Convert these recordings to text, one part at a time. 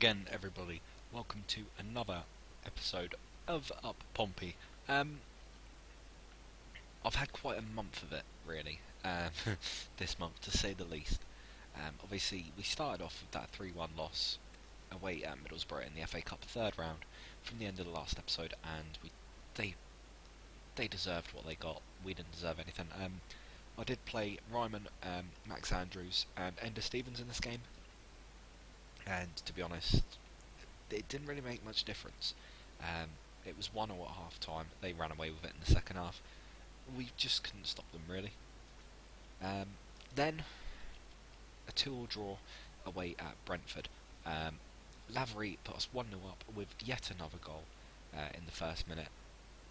again, everybody. Welcome to another episode of Up Pompey. I've had quite a month of it, really, this month, to say the least. Obviously, we started off with that 3-1 loss away at Middlesbrough in the FA Cup third round from the end of the last episode, and they they deserved what they got. We didn't deserve anything. I did play Ryman, Max Andrews, and Ender Stevens in this game, and to be honest, it didn't really make much difference. It was 1-0 at half time. They ran away with it in the second half. We just couldn't stop them, really. Then a 2-2 draw away at Brentford. Lavery put us 1-0 up with yet another goal in the first minute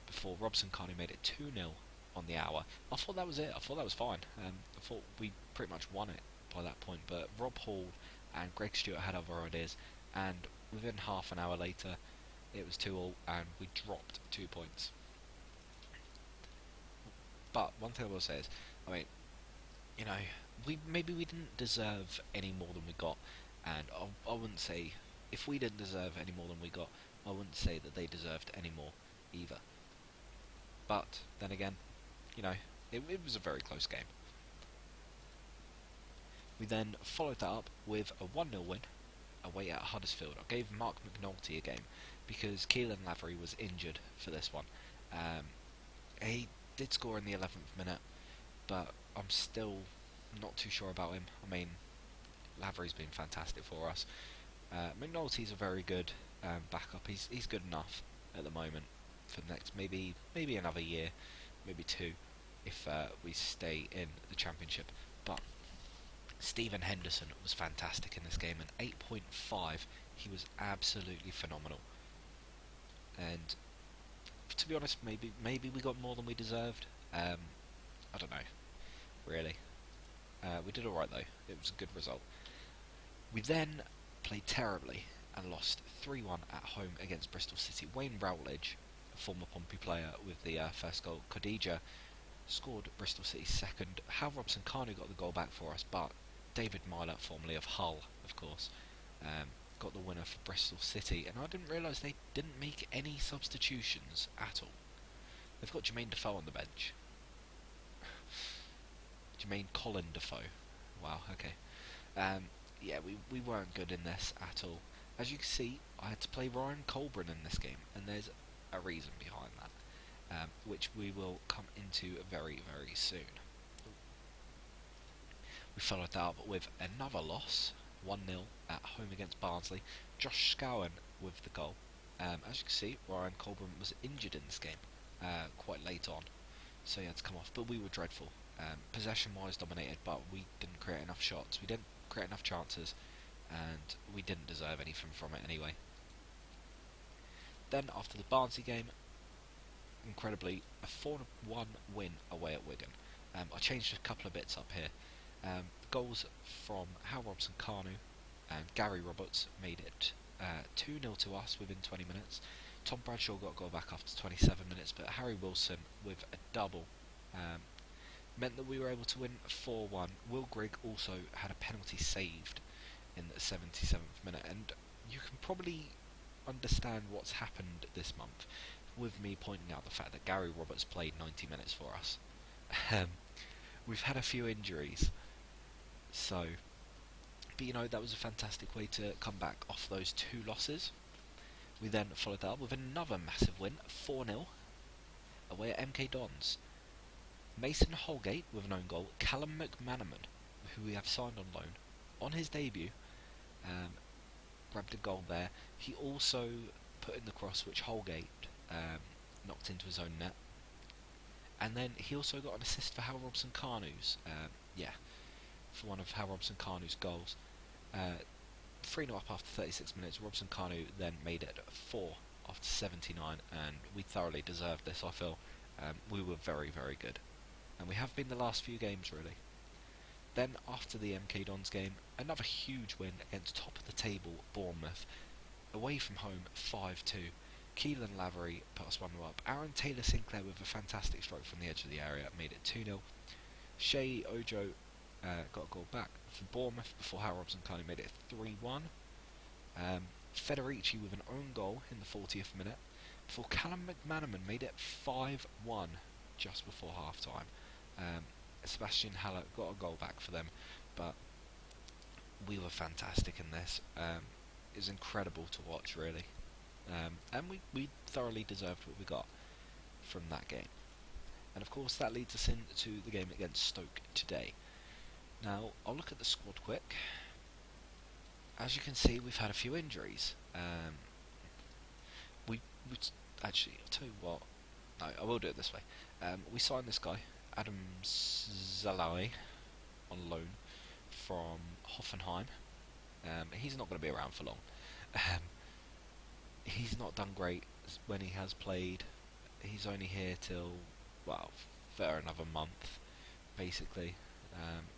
before Robson Carney made it 2-0 on the hour. I thought that was it. I thought that was fine. I thought we pretty much won it by that point, but Rob Hall and Greg Stewart had other ideas, and within half an hour later it was 2-2 and we dropped 2 points. But one thing I will say is, I mean, maybe we didn't deserve any more than we got, and I wouldn't say, if we didn't deserve any more than we got, I wouldn't say that they deserved any more either. But then again, it was a very close game. We then followed that up with a 1-0 win away at Huddersfield. I gave Mark McNulty a game because Keelan Lavery was injured for this one. He did score in the 11th minute, but I'm still not too sure about him. I mean, Lavery's been fantastic for us. McNulty's a very good backup. He's good enough at the moment for the next maybe another year, maybe two, if we stay in the Championship. But Stephen Henderson was fantastic in this game, and 8.5, he was absolutely phenomenal. And to be honest, maybe we got more than we deserved. I don't know, really. We did alright though. It was a good result. We then played terribly and lost 3-1 at home against Bristol City. Wayne Rowledge, a former Pompey player, with the first goal. Khadija scored Bristol City's second. Hal Robson-Kanu got the goal back for us, but David Myler, formerly of Hull, of course, got the winner for Bristol City, and I didn't realise they didn't make any substitutions at all. They've got Jermaine Defoe on the bench. Jermaine Colin Defoe. Wow, okay. Yeah, we weren't good in this at all. As you can see, I had to play Ryan Colburn in this game, and there's a reason behind that, which we will come into very, very soon. We followed that up with another loss, 1-0 at home against Barnsley. Josh Scowen with the goal. As you can see, Ryan Colburn was injured in this game quite late on, so he had to come off, but we were dreadful. Possession-wise dominated, but we didn't create enough shots. We didn't create enough chances, and we didn't deserve anything from it anyway. Then, after the Barnsley game, incredibly, a 4-1 win away at Wigan. I changed a couple of bits up here. Goals from Hal Robson-Kanu and Gary Roberts made it 2-0 to us within 20 minutes. Tom Bradshaw got a goal back after 27 minutes, but Harry Wilson with a double meant that we were able to win 4-1. Will Grigg also had a penalty saved in the 77th minute, and you can probably understand what's happened this month with me pointing out the fact that Gary Roberts played 90 minutes for us. We've had a few injuries, but that was a fantastic way to come back off those two losses. We then followed that up with another massive win, 4-0 away at MK Dons. Mason Holgate with an own goal. Callum McManaman, who we have signed on loan, on his debut, grabbed a goal there. He also put in the cross, which Holgate knocked into his own net. And then he also got an assist for Hal Robson-Kanu's, for one of Hal Robson-Kanu's goals. 3-0 up after 36 minutes. Robson-Kanu then made it 4 after 79, and we thoroughly deserved this, I feel. We were very, very good. And we have been the last few games, really. Then, after the MK Dons game, another huge win against top of the table Bournemouth. Away from home, 5-2. Keelan Lavery put us 1-0 up. Aaron Taylor-Sinclair with a fantastic strike from the edge of the area made it 2-0. Shea Ojo got a goal back for Bournemouth before Hal Robson-Kanu made it 3-1. Federici with an own goal in the 40th minute, before Callum McManaman made it 5-1 just before half-time. Sebastian Haller got a goal back for them, but we were fantastic in this. It was incredible to watch, really. And we thoroughly deserved what we got from that game. And of course that leads us into the game against Stoke today. Now, I'll look at the squad quick. As you can see, we've had a few injuries. We actually, I'll tell you what. No, I will do it this way. We signed this guy, Adam Zalai, on loan from Hoffenheim. He's not going to be around for long. He's not done great when he has played. He's only here till, well, for another month, basically,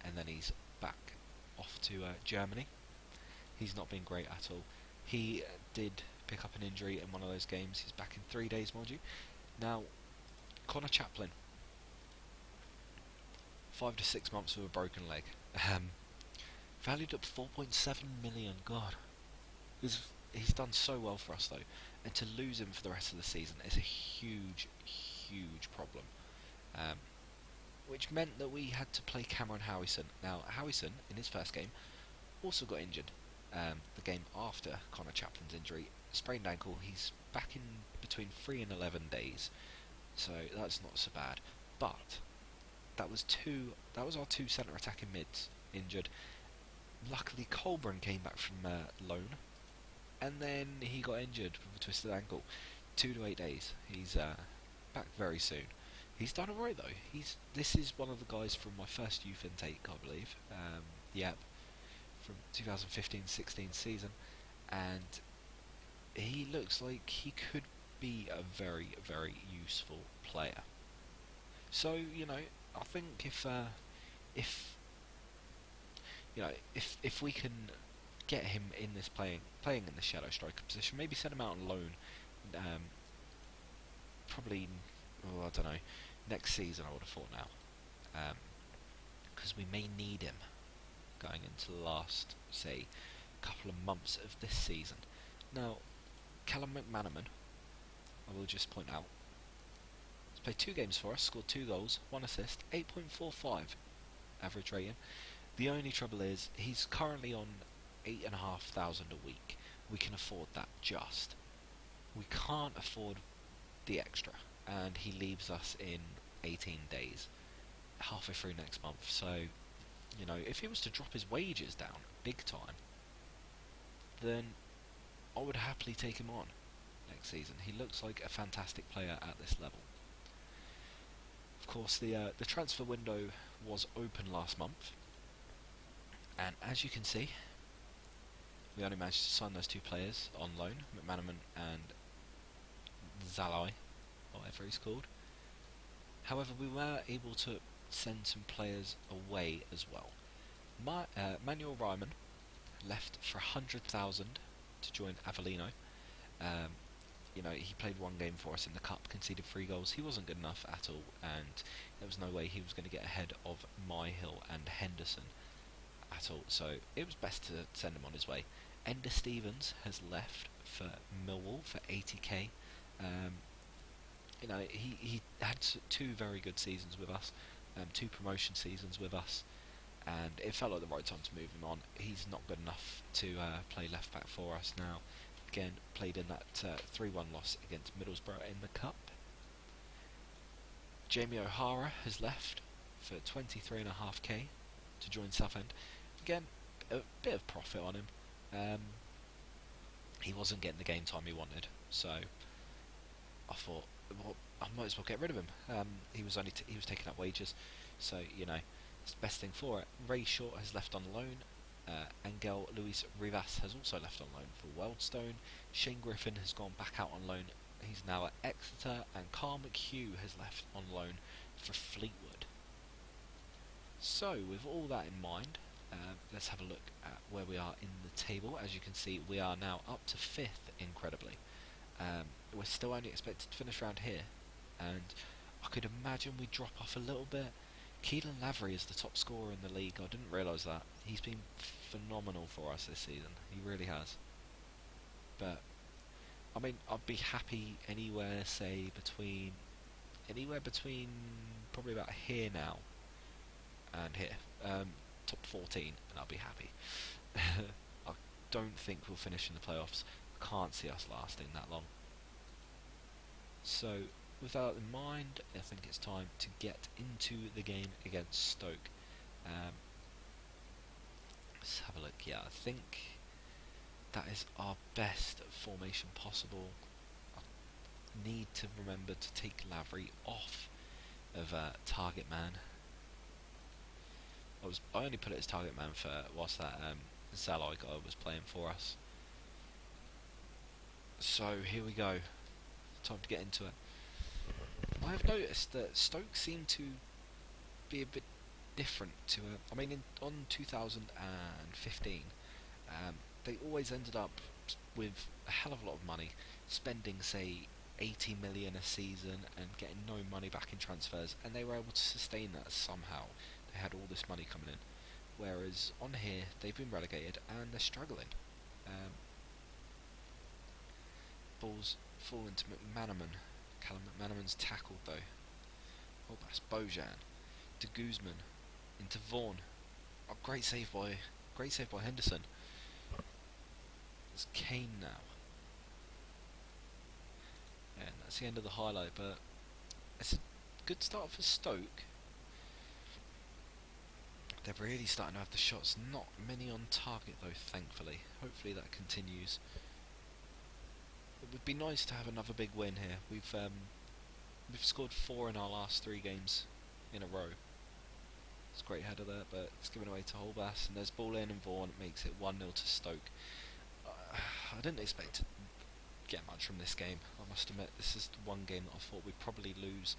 and then he's back off to Germany. He's not been great at all. He did pick up an injury in one of those games. He's back in 3 days, mind you. Now, Connor Chaplin, 5 to 6 months with a broken leg. Valued at 4.7 million. God, he's done so well for us though, and to lose him for the rest of the season is a huge, huge problem. Which meant that we had to play Cameron Howison. Now, Howison in his first game also got injured. The game after Connor Chaplin's injury, sprained ankle. He's back in between 3 and 11 days, so that's not so bad. But that was our two centre attacking mids injured. Luckily, Colburn came back from loan, and then he got injured with a twisted ankle. 2 to 8 days. He's back very soon. He's done alright though. This is one of the guys from my first youth intake, I believe. Yep, from 2015-16 season, and he looks like he could be a very, very useful player. So I think if we can get him in this playing in the shadow striker position, maybe send him out on loan, probably, I don't know, next season I would have thought now, because we may need him going into the last, say, couple of months of this season. Now, Callum McManaman, I will just point out, he's played 2 games for us, scored 2 goals, 1 assist, 8.45 average rating. The only trouble is, he's currently on 8,500 a week. We can afford that just. We can't afford the extra, and he leaves us in 18 days, halfway through next month. So, if he was to drop his wages down big time, then I would happily take him on next season. He looks like a fantastic player at this level. Of course, the transfer window was open last month, and as you can see, we only managed to sign those 2 players on loan, McManaman and Zalai, whatever he's called. However, we were able to send some players away as well. Manuel Ryman left for 100,000 to join Avellino. He played 1 game for us in the cup, conceded 3 goals. He wasn't good enough at all, and there was no way he was going to get ahead of Myhill and Henderson at all. So it was best to send him on his way. Ender Stevens has left for Millwall for 80k. He had 2 very good seasons with us, 2 promotion seasons with us, and it felt like the right time to move him on. He's not good enough to play left back for us now. Again, played in that 3-1 loss against Middlesbrough in the cup. Jamie O'Hara has left for 23.5k to join Southend. Again, a bit of profit on him. He wasn't getting the game time he wanted, so I thought, well, I might as well get rid of him. He was taking up wages, so it's the best thing for it. Ray Short has left on loan. Angel Luis Rivas has also left on loan for Wealdstone. Shane Griffin has gone back out on loan. He's now at Exeter, and Carl McHugh has left on loan for Fleetwood. So, with all that in mind, let's have a look at where we are in the table. As you can see, we are now up to 5th, incredibly. We're still only expected to finish around here, and I could imagine we drop off a little bit. Keelan Lavery is the top scorer in the league. I didn't realise that. He's been phenomenal for us this season. He really has. But I mean, I'd be happy anywhere, say anywhere between probably about here now and here, top 14, and I'll be happy. I don't think we'll finish in the playoffs. Can't see us lasting that long. So, with that in mind, I think it's time to get into the game against Stoke. Um, let's have a look. Yeah, I think that is our best formation possible. I need to remember to take Lavery off of target man. I only put it as target man for whilst that Zalai guy was playing for us. So here we go. Time to get into it. I have noticed that Stoke seem to be a bit different to I mean, on 2015, they always ended up with a hell of a lot of money, spending say 80 million a season and getting no money back in transfers, and they were able to sustain that somehow. They had all this money coming in, whereas on here they've been relegated and they're struggling. Balls fall into McManaman. Callum McManaman's tackled though. Oh, that's Bojan. De Guzman into Vaughan. Oh, great save by Henderson. It's Kane now. And that's the end of the highlight, but it's a good start for Stoke. They're really starting to have the shots. Not many on target though, thankfully. Hopefully that continues. It would be nice to have another big win here. We've scored 4 in our last 3 games in a row. It's a great header there, but it's given away to Holbass, and there's ball in and Vaughan. It makes it 1-0 to Stoke. I didn't expect to get much from this game. I must admit, this is the one game that I thought we'd probably lose.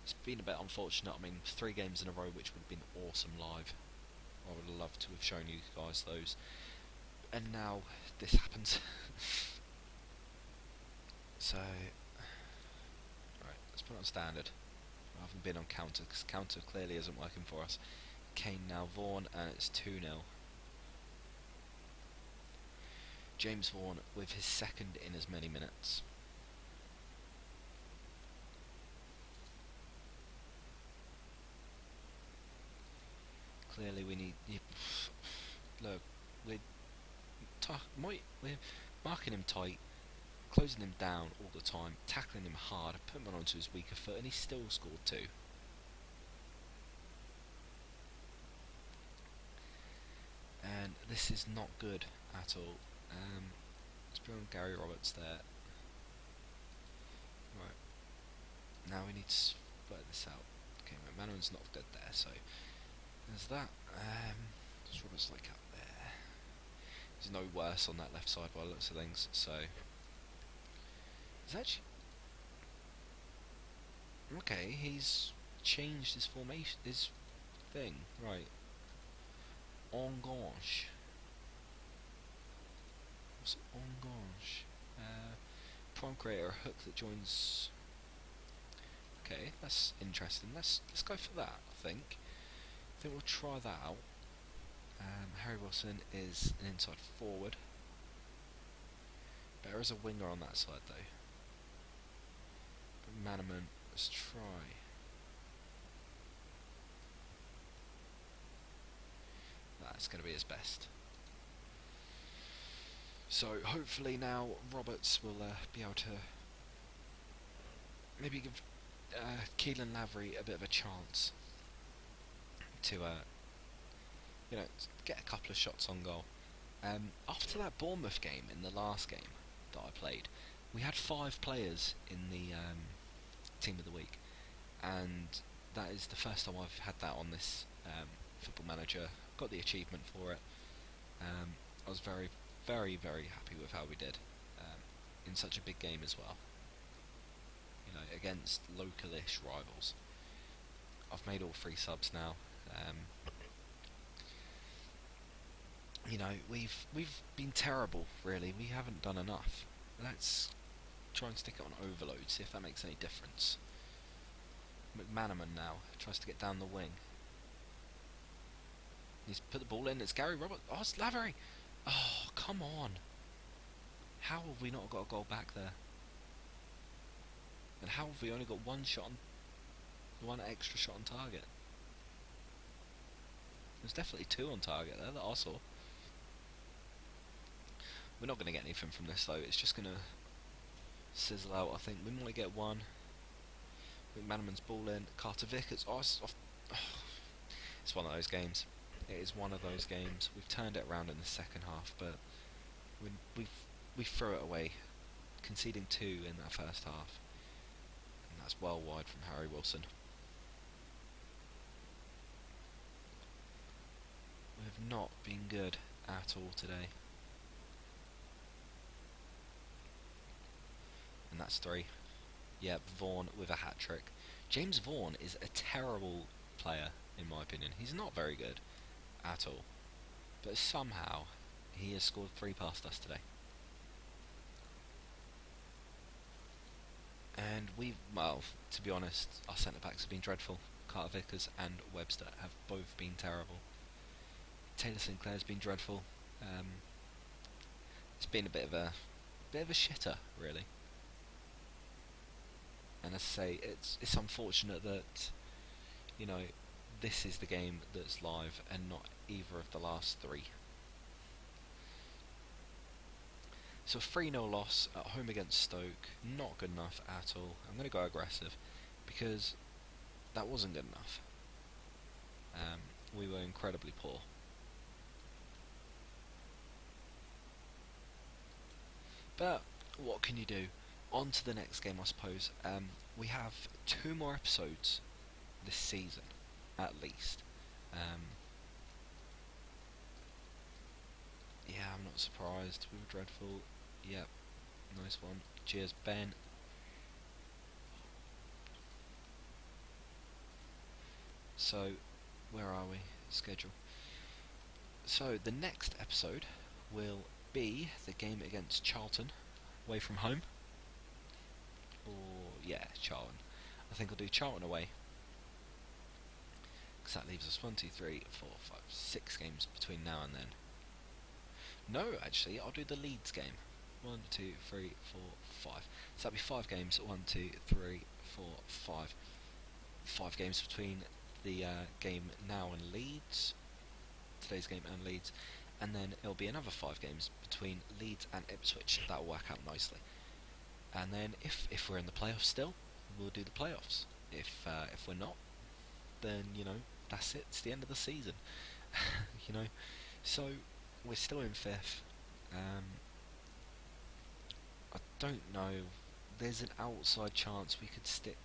It's been a bit unfortunate. I mean, 3 games in a row, which would have been awesome live. I would have loved to have shown you guys those. And now this happens. So, right, let's put it on standard. I haven't been on counter, because counter clearly isn't working for us. Kane now, Vaughan, and it's 2-0. James Vaughan with his second in as many minutes. Clearly we need... Look, we're marking him tight, closing him down all the time, tackling him hard, putting him onto his weaker foot, and he still scored 2. And this is not good at all. Let's put on Gary Roberts there. Right, now we need to split this out. Okay, McManaman's not good there, so there's that. What's Roberts like up there? He's no worse on that left side by the looks of things, so it's actually okay. He's changed his formation, his thing, right? Enganche. What's Enganche? Prime creator, a hook that joins. Okay, that's interesting. Let's go for that. I think we'll try that out. Harry Wilson is an inside forward. Better as a winger on that side though. But Manaman, let's try. That's going to be his best. So hopefully now Roberts will be able to maybe give Keelan Lavery a bit of a chance to get a couple of shots on goal. After that Bournemouth game, in the last game that I played, we had 5 players in the team of the week, and that is the first time I've had that on this Football Manager. Got the achievement for it. I was very, very, very happy with how we did in such a big game as well. You know, against local-ish rivals. I've made all 3 subs now. You know, we've been terrible, really. We haven't done enough. Let's try and stick it on overload, see if that makes any difference. McManaman now tries to get down the wing. He's put the ball in. It's Gary Roberts. Oh, it's Lavery. Oh, come on. How have we not got a goal back there? And how have we only got one extra shot on target? There's definitely two on target there that I saw. We're not going to get anything from this though. It's just going to sizzle out. I think we might get one. McManaman's ball in. Carter Vickers. It's one of those games. It is one of those games. We've turned it around in the second half, but we threw it away, conceding 2 in that first half, and that's well wide from Harry Wilson. We have not been good at all today, and that's 3. Yep, Vaughan with a hat-trick. James Vaughan is a terrible player, in my opinion. He's not very good at all, but somehow he has scored 3 past us today. And well, to be honest, our centre-backs have been dreadful. Carter Vickers and Webster have both been terrible. Taylor Sinclair's been dreadful. It's been a bit of a shitter, really. And as I say, it's unfortunate that, you know, this is the game that's live and not either of the last 3. So 3-0 loss at home against Stoke, not good enough at all. I'm going to go aggressive because that wasn't good enough. We were incredibly poor. But what can you do? On to the next game, I suppose. We have 2 more episodes this season, at least. Yeah, I'm not surprised. We were dreadful. Yep, nice one. Cheers, Ben. So, where are we? Schedule. So, the next episode will be the game against Charlton, away from home. Or, yeah, Charlton. I think I'll do Charlton away, because that leaves us 1, 2, 3, 4, 5, 6 games between now and then. No, actually, I'll do the Leeds game. 1, 2, 3, 4, 5. So that'll be 5 games. 1, 2, 3, 4, 5. 5 games between the game now and Leeds. Today's game and Leeds. And then it'll be another 5 games between Leeds and Ipswich. That'll work out nicely. And then if we're in the playoffs still, we'll do the playoffs. If we're not, then, you know, that's it. It's the end of the season. You know. So we're still in 5th. I don't know. There's an outside chance we could stick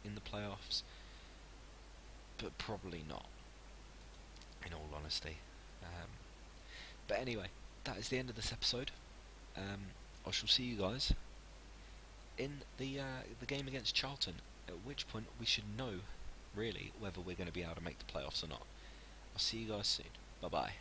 in the playoffs, but probably not, in all honesty. But anyway, that is the end of this episode. I shall see you guys in the game against Charlton, at which point we should know, really, whether we're going to be able to make the playoffs or not. I'll see you guys soon. Bye-bye.